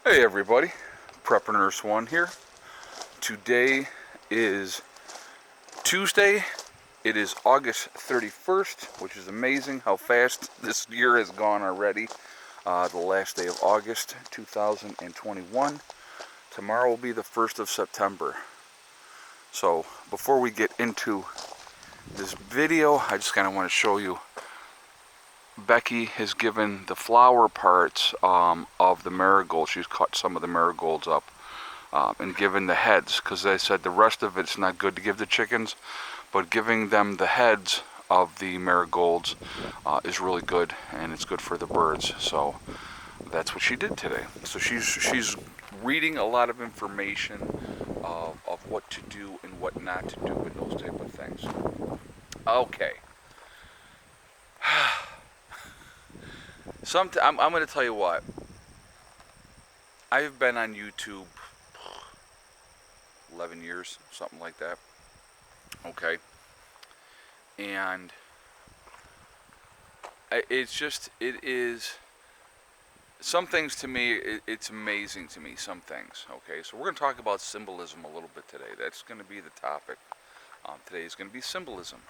Hey everybody, Prepper Nurse 1 here. Today is Tuesday. It is August 31st, which is amazing how fast this year has gone already. The last day of August 2021. Tomorrow will be the 1st of September. So before we get into this video, I just kind of want to show you Becky has given the flower parts of the marigold. She's cut some of the marigolds up and given the heads, because they said the rest of it's not good to give the chickens, but giving them the heads of the marigolds is really good, and it's good for the birds. So that's what she did today. So she's reading a lot of information of what to do and what not to do and those type of things. Okay. I'm going to tell you what. I've been on YouTube 11 years, something like that. Okay. And it is, some things to me, it's amazing to me, some things. Okay, so we're going to talk about symbolism a little bit today. That's going to be the topic. Today is going to be symbolism.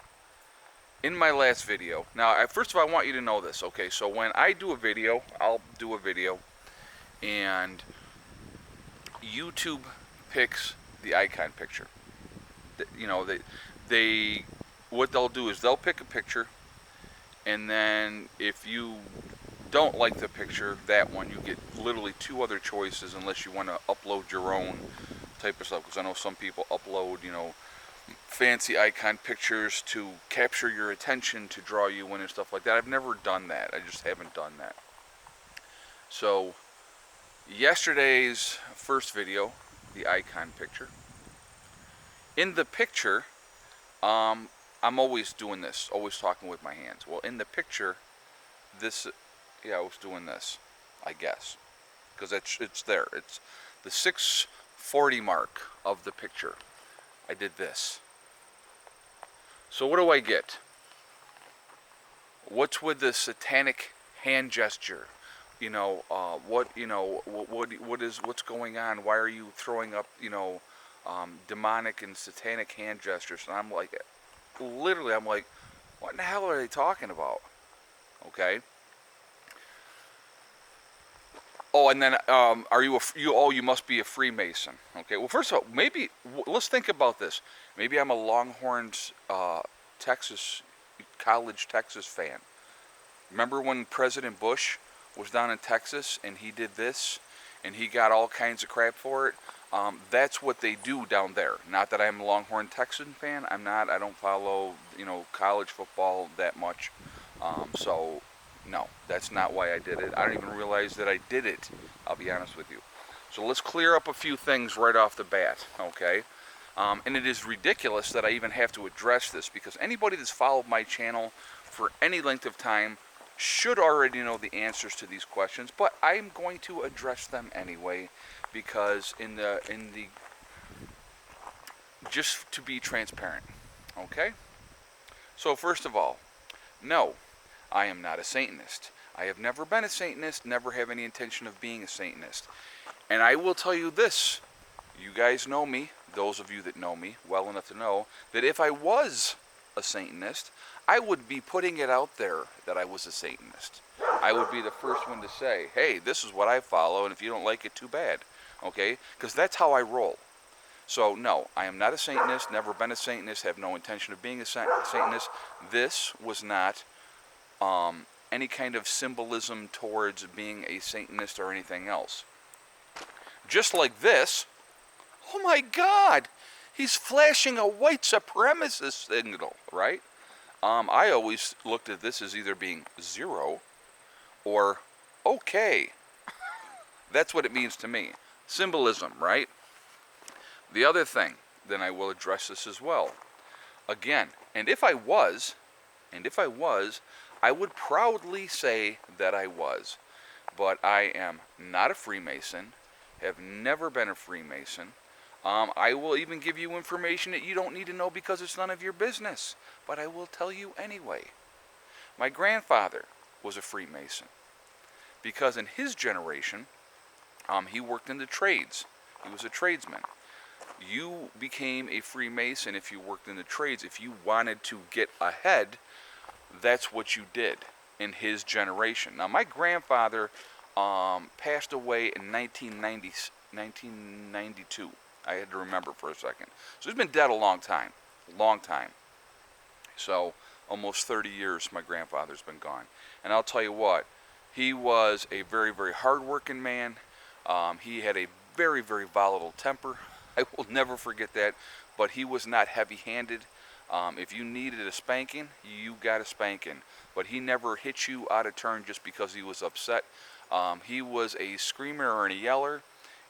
In my last video, now, first of all, I want you to know this, okay? So when I do a video, I'll do a video, and YouTube picks the icon picture. You know, what they'll do is they'll pick a picture, and then if you don't like the picture, that one, you get literally two other choices unless you want to upload your own type of stuff, because I know some people upload, fancy icon pictures to capture your attention, to draw you in and stuff like that. I've never done that. I just haven't done that. So yesterday's first video, the icon picture. In the picture, I'm always doing this, always talking with my hands. Well, in the picture, I was doing this, I guess, because it's there. It's the 640 mark of the picture. I did this. So what do I get? What's with the satanic hand gesture? What's going on? Why are you throwing up, demonic and satanic hand gestures? And I'm like, literally, what in the hell are they talking about? Okay. Oh, and then, you must be a Freemason. Okay, well, first of all, let's think about this. Maybe I'm a Longhorns, college Texas fan. Remember when President Bush was down in Texas and he did this and he got all kinds of crap for it? That's what they do down there. Not that I'm a Longhorn Texan fan. I'm not. I don't follow, college football that much. So no, that's not why I did it. I don't even realize that I did it, I'll be honest with you. So let's clear up a few things right off the bat, okay? And it is ridiculous that I even have to address this, because anybody that's followed my channel for any length of time should already know the answers to these questions, but I'm going to address them anyway, because just to be transparent, okay? So first of all, no, I am not a Satanist. I have never been a Satanist, never have any intention of being a Satanist. And I will tell you this, you guys know me, those of you that know me well enough to know, that if I was a Satanist, I would be putting it out there that I was a Satanist. I would be the first one to say, hey, this is what I follow, and if you don't like it, too bad. Okay? Because that's how I roll. So, no, I am not a Satanist, never been a Satanist, have no intention of being a Satanist. This was not any kind of symbolism towards being a Satanist or anything else. Just like this, oh my God, he's flashing a white supremacist signal, right? I always looked at this as either being zero or okay. That's what it means to me. Symbolism, right? The other thing, then I will address this as well. Again, and if I was, I would proudly say that I was. But I am not a Freemason, have never been a Freemason. I will even give you information that you don't need to know because it's none of your business. But I will tell you anyway. My grandfather was a Freemason, because in his generation, He worked in the trades. He was a tradesman. You became a Freemason if you worked in the trades. If you wanted to get ahead, that's what you did in his generation. Now, my grandfather passed away in 1992. I had to remember for a second. So he's been dead a long time. Long time. So, almost 30 years my grandfather's been gone. And I'll tell you what, he was a very, very hard-working man. He had a very, very volatile temper. I will never forget that. But he was not heavy-handed. If you needed a spanking, you got a spanking. But he never hit you out of turn just because he was upset. He was a screamer and a yeller,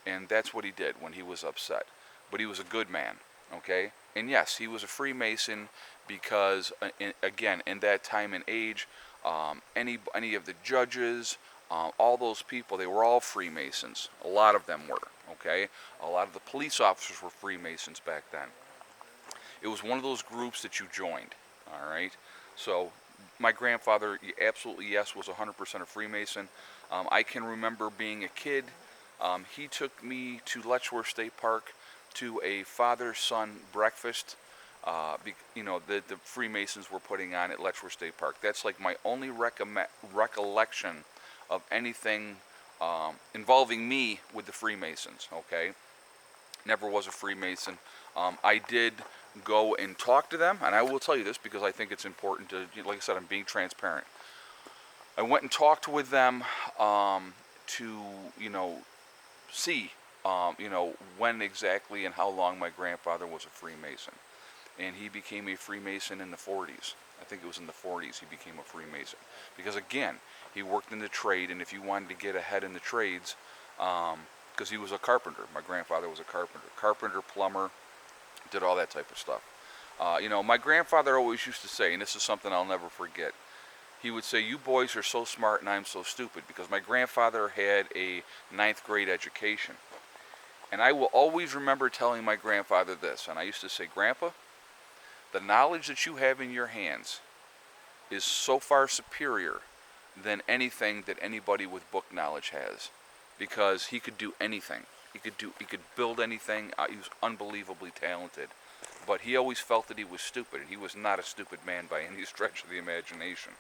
and that's what he did when he was upset. But he was a good man, okay? And yes, he was a Freemason because, again, in that time and age, any of the judges, all those people, they were all Freemasons. A lot of them were, okay? A lot of the police officers were Freemasons back then. It was one of those groups that you joined, all right? So my grandfather, absolutely yes, was 100% a Freemason. I can remember being a kid. He took me to Letchworth State Park to a father-son breakfast. The Freemasons were putting on at Letchworth State Park. That's like my only recollection of anything involving me with the Freemasons, okay? Never was a Freemason. I did go and talk to them, and I will tell you this because I think it's important to, like I said, I'm being transparent. I went and talked with them to, see, when exactly and how long my grandfather was a Freemason. And he became a Freemason in the 40s. I think it was in the 40s he became a Freemason. Because again, he worked in the trade, and if you wanted to get ahead in the trades, because he was a carpenter. My grandfather was a carpenter. Carpenter, plumber, did all that type of stuff. My grandfather always used to say, and this is something I'll never forget, he would say, "You boys are so smart and I'm so stupid," because my grandfather had a 9th grade education. And I will always remember telling my grandfather this, and I used to say, "Grandpa, the knowledge that you have in your hands is so far superior than anything that anybody with book knowledge has," because he could do anything. He could build anything. He was unbelievably talented. But he always felt that he was stupid, and he was not a stupid man by any stretch of the imagination.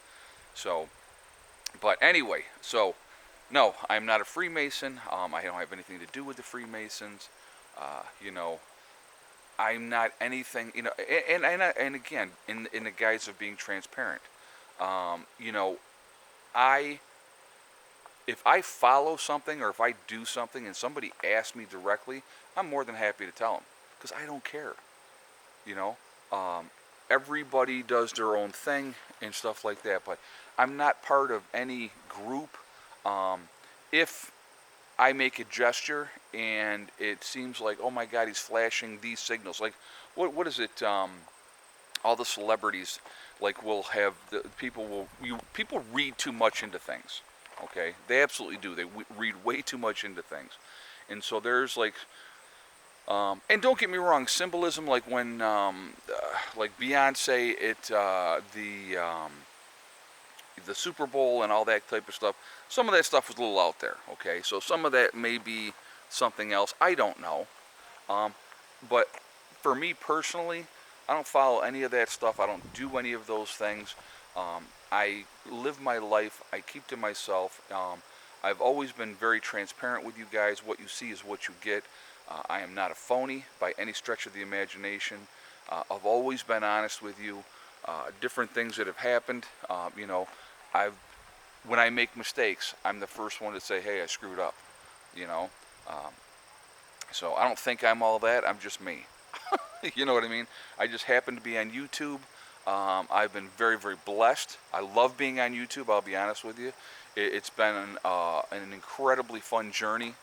So, but anyway, so, no, I'm not a Freemason. I don't have anything to do with the Freemasons. I'm not anything, and again, in the guise of being transparent, if I follow something or if I do something and somebody asks me directly, I'm more than happy to tell them because I don't care. Everybody does their own thing and stuff like that, but I'm not part of any group. If I make a gesture and it seems like, oh my God, he's flashing these signals, like what is it? All the celebrities will have people read too much into things. Okay, they absolutely do. They read way too much into things, and so there's and don't get me wrong, symbolism, like when like Beyonce at the Super Bowl and all that type of stuff. Some of that stuff was a little out there. Okay, so some of that may be something else. I don't know, but for me personally, I don't follow any of that stuff. I don't do any of those things. I live my life. I keep to myself. I've always been very transparent with you guys. What you see is what you get. I am not a phony by any stretch of the imagination. I've always been honest with you. Different things that have happened, when I make mistakes, I'm the first one to say, "Hey, I screwed up," So I don't think I'm all that. I'm just me. You know what I mean? I just happen to be on YouTube. I've been very, very blessed. I love being on YouTube, I'll be honest with you. It's been an incredibly fun journey.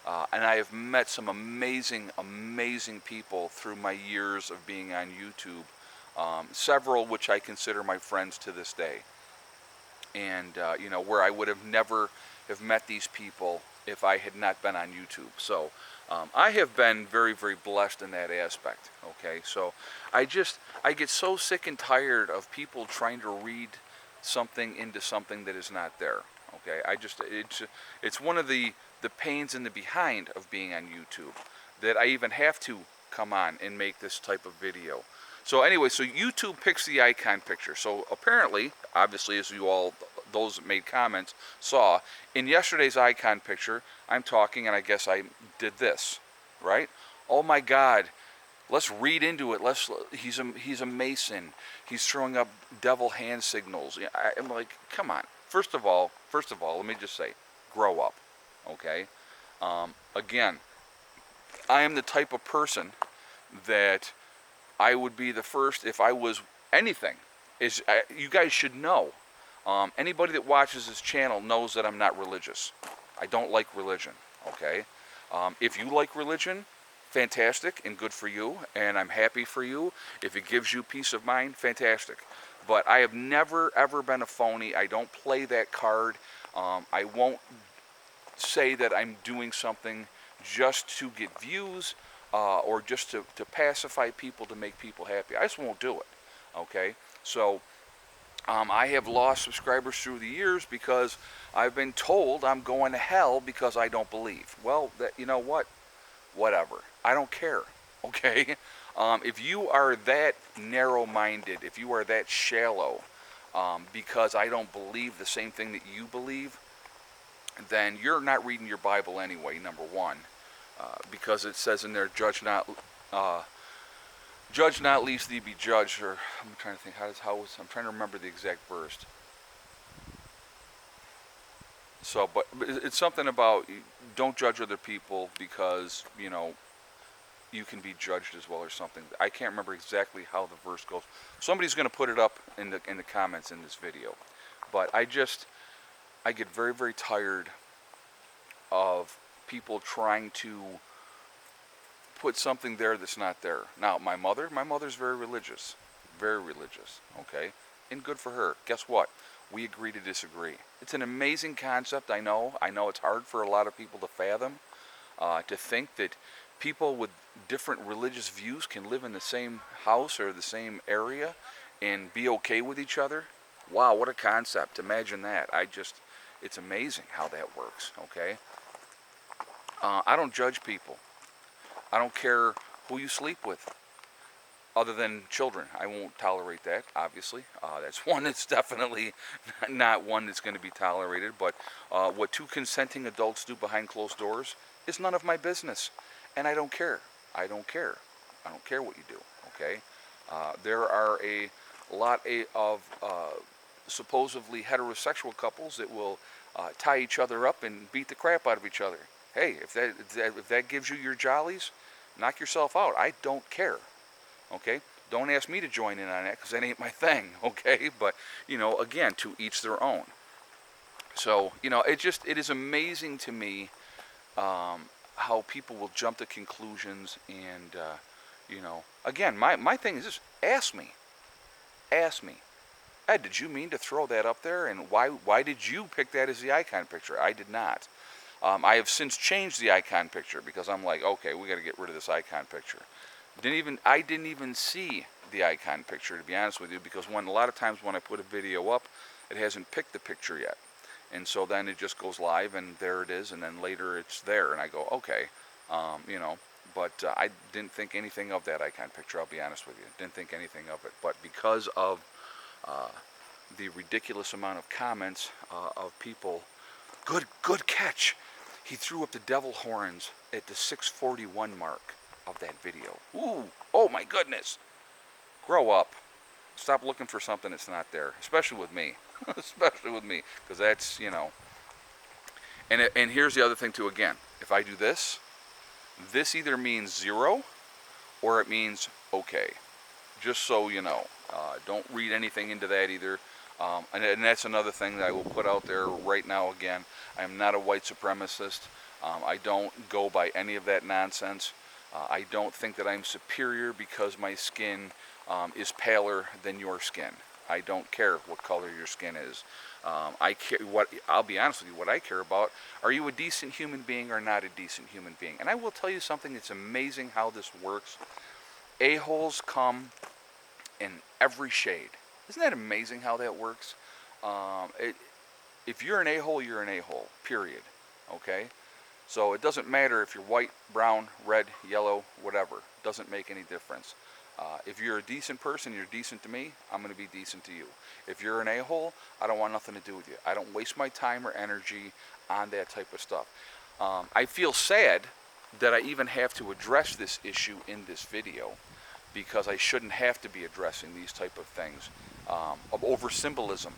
And I have met some amazing, amazing people through my years of being on YouTube. Several which I consider my friends to this day. And, where I would have never have met these people if I had not been on YouTube. So I have been very, very blessed in that aspect. Okay, so I get so sick and tired of people trying to read something into something that is not there. Okay, it's one of the the pains in the behind of being on YouTube, that I even have to come on and make this type of video. So anyway, so YouTube picks the icon picture. So apparently, obviously, as you all, those that made comments, saw, in yesterday's icon picture, I'm talking and I guess I did this, right? Oh my God, let's read into it. He's a Mason. He's throwing up devil hand signals. I'm like, come on. First of all, let me just say, grow up, okay? Again, I am the type of person that I would be the first, if I was anything, you guys should know. Anybody that watches this channel knows that I'm not religious. I don't like religion, okay? If you like religion, fantastic and good for you, and I'm happy for you. If it gives you peace of mind, fantastic. But I have never, ever been a phony. I don't play that card. I won't say that I'm doing something just to get views or just to pacify people, to make people happy. I just won't do it, okay? So I have lost subscribers through the years because I've been told I'm going to hell because I don't believe. Well, you know what? Whatever. I don't care, okay? If you are that narrow-minded, if you are that shallow, because I don't believe the same thing that you believe, then you're not reading your Bible anyway, number one. Because it says in there, judge not lest thee be judged, or I'm trying to think, I'm trying to remember the exact verse. So, but it's something about don't judge other people because, you know, you can be judged as well or something. I can't remember exactly how the verse goes. Somebody's going to put it up in the comments in this video. But I get very, very tired of people trying to put something there that's not there. Now, my mother's very religious, okay? And good for her. Guess what? We agree to disagree. It's an amazing concept, I know. I know it's hard for a lot of people to fathom, to think that people with different religious views can live in the same house or the same area and be okay with each other. Wow, what a concept. Imagine that. It's amazing how that works, okay? I don't judge people. I don't care who you sleep with, other than children. I won't tolerate that, obviously. That's one that's definitely not one that's going to be tolerated. But what two consenting adults do behind closed doors is none of my business. And I don't care. I don't care. I don't care what you do, okay? There are a lot of supposedly heterosexual couples that will tie each other up and beat the crap out of each other. Hey, if that gives you your jollies, knock yourself out. I don't care, okay? Don't ask me to join in on that because that ain't my thing, okay? But, you know, again, to each their own. So, you know, it is amazing to me how people will jump to conclusions and, you know, again, my thing is just ask me. Ask me. Ed, did you mean to throw that up there? And why did you pick that as the icon picture? I did not. I have since changed the icon picture because I'm like, okay, we got to get rid of this icon picture. I didn't even see the icon picture, to be honest with you, because a lot of times when I put a video up, it hasn't picked the picture yet. And so then it just goes live and there it is, and then later it's there, and I go, okay, you know, but I didn't think anything of that icon picture, I'll be honest with you. Didn't think anything of it. But because of the ridiculous amount of comments of people, good catch. He threw up the devil horns at the 641 mark of that video. Ooh, oh my goodness. Grow up. Stop looking for something that's not there, especially with me. Especially with me, because that's, you know. And here's the other thing too, again. If I do this either means 0 or it means okay. Just so you know. Don't read anything into that either. And that's another thing that I will put out there right now again. I am not a white supremacist. I don't go by any of that nonsense. I don't think that I'm superior because my skin is paler than your skin. I don't care what color your skin is. I'll be honest with you, what I care about, are you a decent human being or not a decent human being? And I will tell you something, it's amazing how this works. A-holes come in every shade. Isn't that amazing how that works? If you're an a-hole, you're an a-hole, period. Okay? So it doesn't matter if you're white, brown, red, yellow, whatever. It doesn't make any difference. If you're a decent person, you're decent to me, I'm going to be decent to you. If you're an a-hole, I don't want nothing to do with you. I don't waste my time or energy on that type of stuff. I feel sad that I even have to address this issue in this video, because I shouldn't have to be addressing these type of things over symbolism.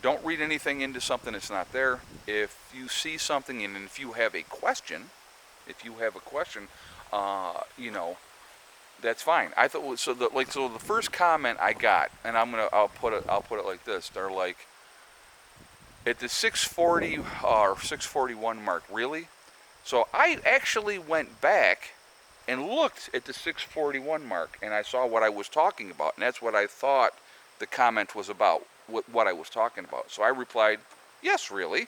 Don't read anything into something that's not there. If you see something and if you have a question, you know, that's fine. I thought so. The first comment I got, and I'll put it like this. They're like, at the 640 or 641 mark, really? So I actually went back and looked at the 641 mark, and I saw what I was talking about, and that's what I thought the comment was about, what I was talking about. So I replied, yes, really,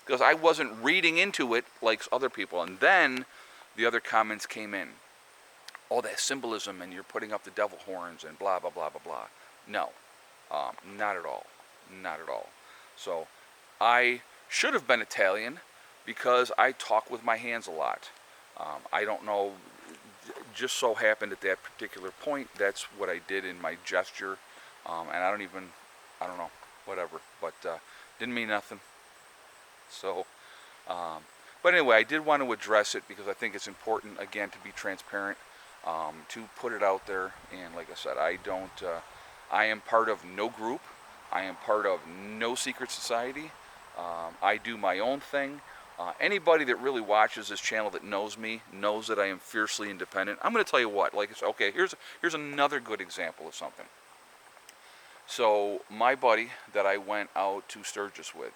because I wasn't reading into it like other people. And then the other comments came in. Oh, that symbolism, and you're putting up the devil horns, and blah, blah, blah, blah, blah. No, not at all. Not at all. So I should have been Italian because I talk with my hands a lot. I don't know, just so happened at that particular point, that's what I did in my gesture. And I don't know, whatever. But didn't mean nothing. So, but anyway, I did want to address it because I think it's important, again, to be transparent, to put it out there. And like I said, I am part of no group. I am part of no secret society. I do my own thing. Anybody that really watches this channel that knows me knows that I am fiercely independent. I'm going to tell you what. Like I said, okay, here's another good example of something. So my buddy that I went out to Sturgis with,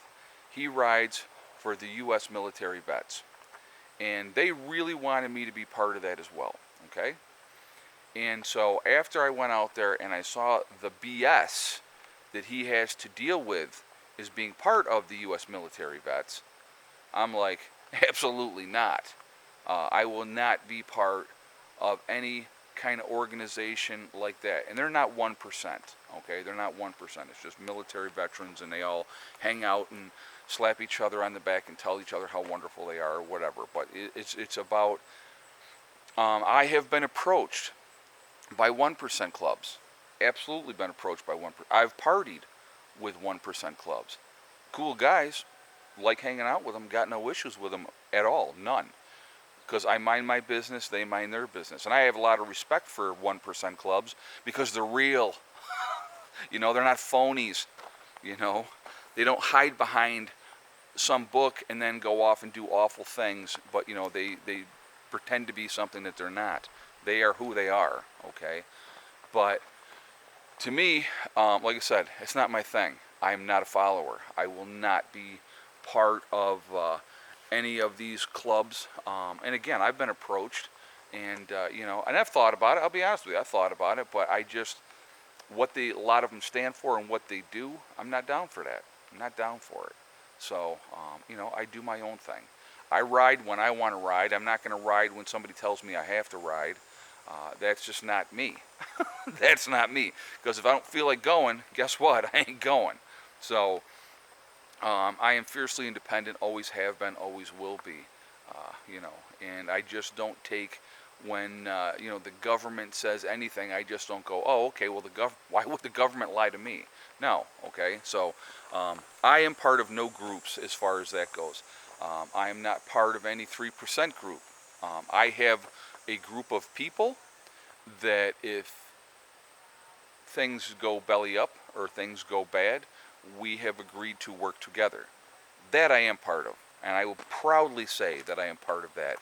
he rides for the U.S. military vets, and they really wanted me to be part of that as well. Okay, and so after I went out there and I saw the BS that he has to deal with as being part of the U.S. military vets, I'm like, absolutely not. I will not be part of any kind of organization like that. And they're not 1%, okay? They're not 1%. It's just military veterans, and they all hang out and slap each other on the back and tell each other how wonderful they are or whatever. But it's about, I have been approached by 1% clubs. Absolutely been approached by 1%. I've partied with 1% clubs. Cool guys. Like hanging out with them, got no issues with them at all, none. Because I mind my business, they mind their business. And I have a lot of respect for 1% clubs because they're real. You know, they're not phonies. You know, they don't hide behind some book and then go off and do awful things, but, you know, they pretend to be something that they're not. They are who they are, okay? But to me, like I said, it's not my thing. I am not a follower. I will not be part of any of these clubs, and again, I've been approached, and you know, and I've thought about it. I'll be honest with you, I thought about it, but I just, a lot of them stand for and what they do, I'm not down for that. I'm not down for it. So, you know, I do my own thing. I ride when I want to ride. I'm not going to ride when somebody tells me I have to ride. That's just not me. That's not me. Because if I don't feel like going, guess what? I ain't going. So, I am fiercely independent, always have been, always will be, you know, and I just don't take when, you know, the government says anything, I just don't go, oh, okay, well, why would the government lie to me? No, okay, so I am part of no groups as far as that goes. I am not part of any 3% group. I have a group of people that if things go belly up or things go bad, we have agreed to work together. That I am part of, and I will proudly say that I am part of that.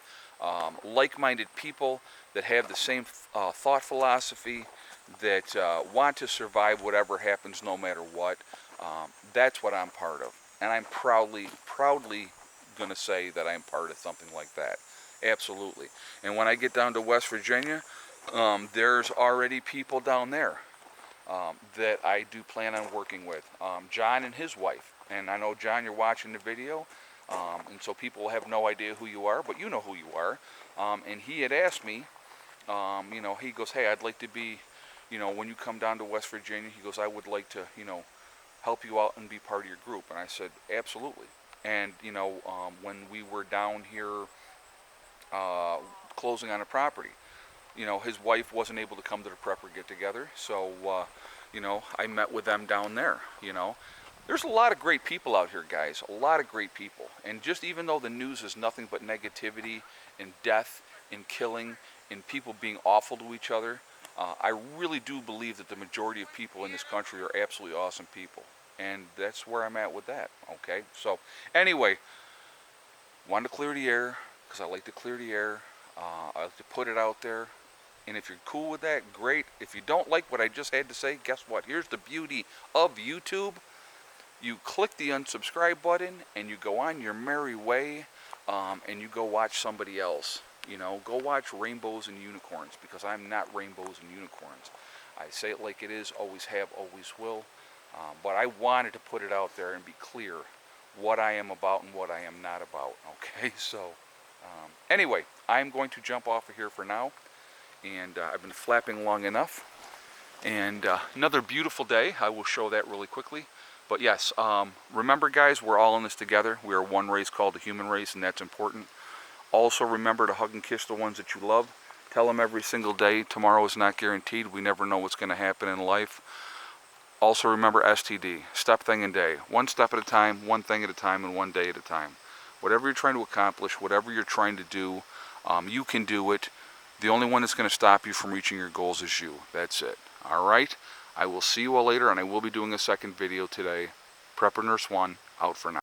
Like-minded people that have the same thought philosophy, that want to survive whatever happens no matter what. That's what I'm part of, and I'm proudly going to say that I'm part of something like that. Absolutely. And when I get down to West Virginia, there's already people down there that I do plan on working with. John and his wife. And I know, John, you're watching the video, and so people have no idea who you are, but you know who you are. And he had asked me, you know, he goes, hey, I'd like to be, you know, when you come down to West Virginia, he goes, I would like to, you know, help you out and be part of your group. And I said, absolutely. And, you know, when we were down here closing on a property, you know, his wife wasn't able to come to the prepper get together, so you know, I met with them down there. You know, there's a lot of great people out here, guys, a lot of great people. And just even though the news is nothing but negativity and death and killing and people being awful to each other, I really do believe that the majority of people in this country are absolutely awesome people, and that's where I'm at with that. Okay, so anyway, wanted to clear the air because I like to clear the air. I like to put it out there. And if you're cool with that, great. If you don't like what I just had to say, guess what? Here's the beauty of YouTube. You click the unsubscribe button and you go on your merry way, and you go watch somebody else. You know, go watch Rainbows and Unicorns, because I'm not Rainbows and Unicorns. I say it like it is, always have, always will. But I wanted to put it out there and be clear what I am about and what I am not about. Okay, so anyway, I'm going to jump off of here for now. And I've been flapping long enough. And another beautiful day. I will show that really quickly. But yes, remember, guys, we're all in this together. We are one race called the human race, and that's important. Also, remember to hug and kiss the ones that you love. Tell them every single day, tomorrow is not guaranteed. We never know what's going to happen in life. Also, remember STD, step, thing, and day. One step at a time, one thing at a time, and one day at a time. Whatever you're trying to accomplish, whatever you're trying to do, you can do it. The only one that's going to stop you from reaching your goals is you. That's it. All right? I will see you all later, and I will be doing a second video today. Prepper Nurse 1, out for now.